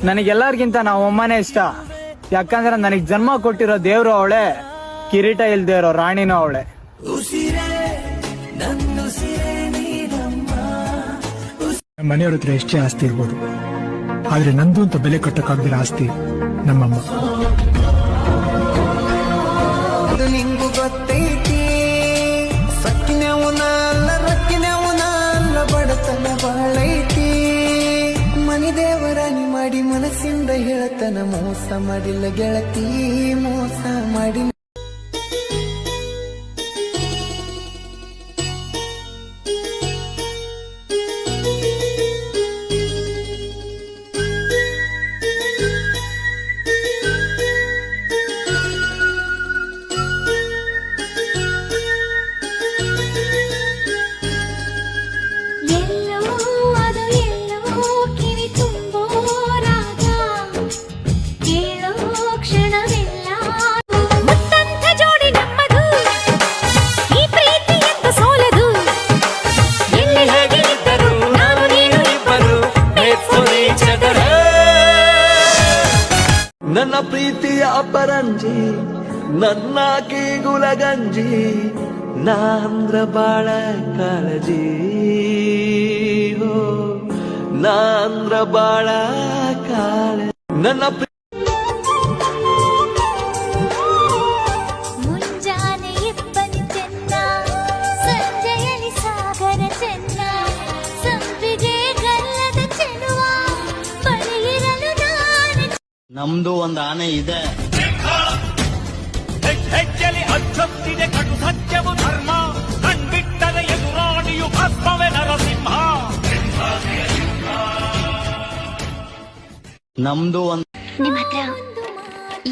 ನನಗೆಲ್ಲರಿಗಿಂತ ನಾವು ಅಮ್ಮನೇ ಇಷ್ಟ. ಯಾಕಂದ್ರೆ ನನಗ್ ಜನ್ಮ ಕೊಟ್ಟಿರೋ ದೇವ್ರು ಅವಳೆ, ಕಿರೀಟ ಇಲ್ದೇ ಇರೋ ರಾಣಿನೂ ಅವಳೆ. ಮನೆಯವ್ರ ಹತ್ರ ಎಷ್ಟೇ ಆಸ್ತಿ ಇರ್ಬೋದು, ಆದ್ರೆ ನಂದು ಅಂತ ಬೆಲೆ ಕಟ್ಟಕ್ಕಾಗ್ದಿರೋ ಆಸ್ತಿ ನಮ್ಮಮ್ಮ. ಅದು ನಿಂಗು ಗೊತ್ತೈತಿ, ಸಕ್ಕಿನವನ ಅಲ್ಲ ರಕ್ಕಿನವನ ಅಲ್ಲ, ಬಡತನ ಬಾಳೈತಿ. ಮನಿ ದೇವರಾಣಿ ಮಾಡಿ ಮನಸ್ಸಿಂದ ಹೇಳ್ತನ, ಮೋಸ ಮಾಡಿಲ್ಲ ಗೆಳತಿ, ಮೋಸ ಮಾಡಿ. ನನ್ನ ಪ್ರೀತಿಯ ಅಪರಂಜಿ, ನನ್ನ ಗುಲಗಂಜಿ, ನಾ ಅಂದ್ರ ಬಾಳ ಕಾಳಜಿ, ನಾ ಅಂದ್ರ ಬಾಳ ಕಾಳಜಿ. ನನ್ನ ಮುಂಜಾನೆ ಇಬ್ಬನಿ ಚೆನ್ನ, ಸಂಜೆಯಲ್ಲಿ ಸಾಗರ ಚೆನ್ನ, ಸಂಪಿಗೆ ಗಲ್ಲದ ಚೆಲುವ ಬಳಿಯಿರಲು ನಾನು. ನಮ್ದು ಒಂದ್ ಆನೆ ಇದೆ. ಹೆಜ್ಜೆಲಿ ಅಚ್ಚೊತ್ತಿದೆ ಕಟು ಸತ್ಯವು ಧರ್ಮ, ಕಣ್ಬಿಟ್ಟದ ಎದುರಾಣಿಯು ಭಸ್ಮವೇ ನರಸಿಂಹ. ನಮ್ದು ಒಂದ್. ನಿಮ್ಮ ಹತ್ರ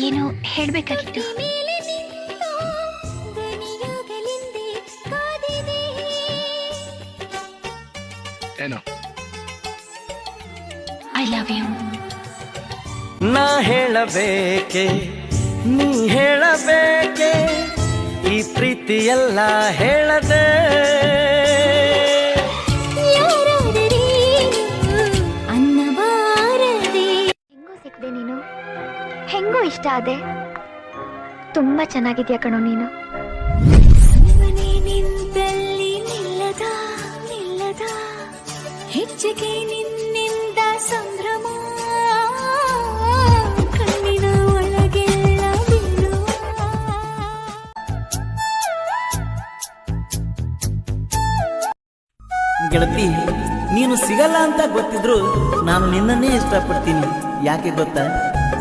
ಏನು ಹೇಳ್ಬೇಕಾಗಿತ್ತು? ಏನೋ ಐ ಲವ್ ಯು. ನಾ ಹೇಳಬೇಕೆ, ನೀ ಹೇಳಬೇಕೆ, ಈ ಪ್ರೀತಿ ಎಲ್ಲ ಹೇಳದೆ. ಅನ್ನಬಾರದೆ. ಹೆಂಗೋ ಸಿಕ್ದೆ ನೀನು, ಹೆಂಗೋ ಇಷ್ಟ ಆದೆ. ತುಂಬಾ ಚೆನ್ನಾಗಿದ್ಯಾ ಕಣೋ ನೀನು. ಸುಮ್ಮನೆ ನಿಂತಲ್ಲಿ ನಿಲ್ಲದ ನಿಲ್ಲದ ಹೆಚ್ಚಿಗೆ ನಿನ್ನಿಂದ ಸಂಭ್ರಮ, ಕಣ್ಣಿನ ಒಳಗೆಲ್ಲ ಬೀಳುವ. ಗೆಳತಿ, ನೀನು ಸಿಗಲ್ಲ ಅಂತ ಗೊತ್ತಿದ್ರು ನಾನು ನಿನ್ನನ್ನೇ ಇಷ್ಟಪಡ್ತೀನಿ. ಯಾಕೆ ಗೊತ್ತಾ?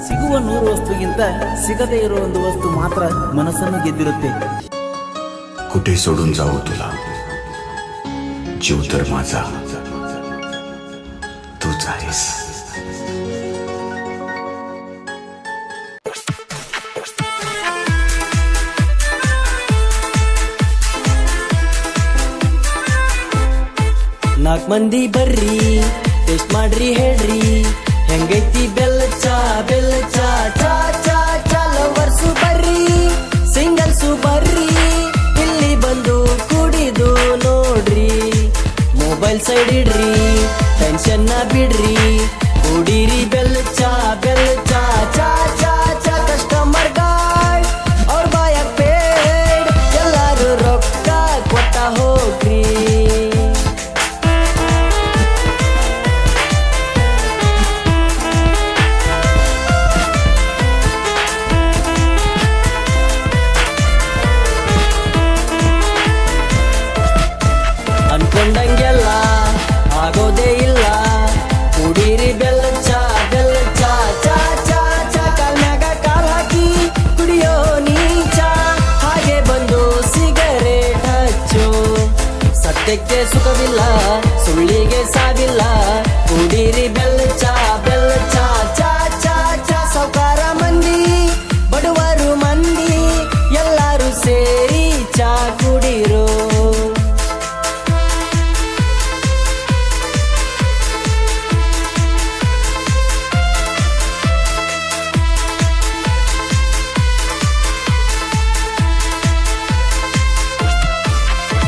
ಸಿಗುವ 100 ವಸ್ತುಗಿಂತ ಸಿಗದೇ ಇರೋ ಒಂದು ವಸ್ತು ಮಾತ್ರ ಮನಸ್ಸನ್ನು ಗೆದ್ದಿರುತ್ತೆ. कुठे सोडून जाऊ तुला, जीव तर माझा तूच आहेस. ನಾಲ್ಕು ಮಂದಿ ಬರ್ರಿ, ಟೇಸ್ಟ್ ಮಾಡ್ರಿ, ಹೇಳ್ರಿ ಹೆಂಗೈತಿ ಬೆಲ್ಲ ಚಾ, ಬೆಲ್ಲ ಚಾ ಚಾ ಚಾ ಚಾ. ಲವರ್ಸು ಬರ್ರಿ, ಸಿಂಗಲ್ಸು ಬರ್ರಿ, ಇಲ್ಲಿ ಬಂದು ಕುಡಿದು ನೋಡ್ರಿ. ಮೊಬೈಲ್ ಸೈಡ್ ಇಡ್ರಿ, ಟೆನ್ಷನ್ ನ ಬಿಡ್ರಿ, ಕುಡೀರಿ ಬೆಲ್ಲ ಚಾ, ಬೆಲ್ಲ ಚಾ ಚಾ ಚಾ ಚಾ. ಕಸ್ಟಮರ್ ಗಾರ್ಡ್ ಅವ್ರ ಬಾಯಾಗ ಪೇಡ್, ಎಲ್ಲಾರು ರೊಕ್ಕ ಕೊಟ್ಟ ಹೋಗ್ರಿ. ಅನ್ಕೊಂಡಂಗೆಲ್ಲ ಆಗೋದೇ ಇಲ್ಲ, ಕುಡೀರಿ ಬೆಲ್ಲ ಚಾ, ಬೆಲ್ಲ ಚಾ ಚಾ ಚಾ ಚಾ. ಕಾಲ್ನ್ಯಾಗ ಕಾಲ್ ಹಾಕಿ ಕುಡಿಯೋ ನೀಚ, ಹಾಗೆ ಬಂದು ಸಿಗರೇಟ್ ಹಚ್ಚು. ಸತ್ಯಕ್ಕೆ ಸುಖವಿಲ್ಲ, ಸುಳ್ಳಿಗೆ ಸಾವಿಲ್ಲ, ಕುಡೀರಿ ಬೆಲ್ಲ ಚಾ, ಬೆಲ್ಲ ಚಾ ಚಾ ಚಾ ಚಾ. ಸೌಕಾರ ಮಂದಿ, ಬಡವರು ಮಂದಿ, ಎಲ್ಲರೂ ಸೇರಿ ಚಾ ಕುಡೀರೋ.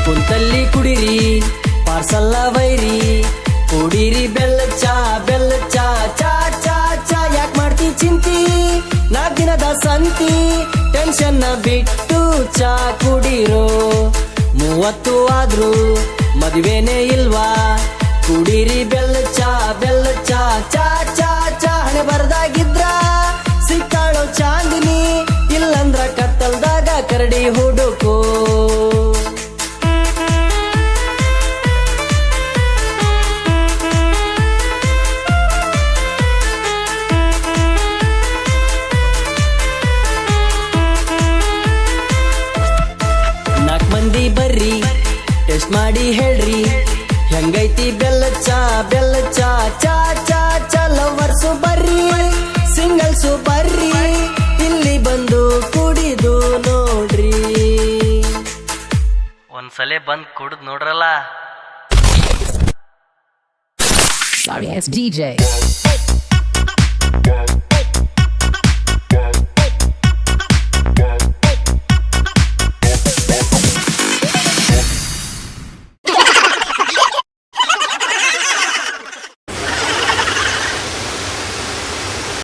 ಕುಂತಲ್ಲಿ ಕುಡಿರಿ, ಪಾರ್ಸಲ್ಲ ವೈರಿ, ಕುಡೀರಿ ಬೆಲ್ಲ ಚಾ, ಬೆಲ್ಲ ಚಾ ಚಾ ಸಂತಿ ಟೆನ್ಷನ್ ಬಿಟ್ಟು ಚಾ ಕುಡಿರೋ 30 ಆದ್ರೂ ಮದುವೆನೇ ಇಲ್ವಾ ಕುಡೀರಿ ಬೆಲ್ಲ ಚಾ ಚಾ ಚಾ ಚಾ ಹಣೆ ಬರ್ದಾಗಿದ್ರ ಸಿಕ್ಕಾಳೋ ಚಾಂದಿನಿ ಇಲ್ಲಂದ್ರ ಕತ್ತಲ್ದಾಗ ಕರಡಿ ಹುಡುಕೋ ಮಂದಿ ಬರ್ರಿ ಟೆಸ್ಟ್ ಮಾಡಿ ಹೇಳ್ರಿ ಹೆಂಗೈತಿ ಬೆಲ್ಲ ಚಾ ಚಾ ಚಾ ಚಾ ಲವರ್ಸು ಬರ್ರಿ ಸಿಂಗಲ್ಸು ಬರ್ರಿ ಇಲ್ಲಿ ಬಂದು ಕುಡಿದು ನೋಡ್ರಿ ಒಂದ್ಸಲ ಬಂದ್ ಕುಡಿದ್ ನೋಡ್ರಲ್ಲ Sorry, it's DJ.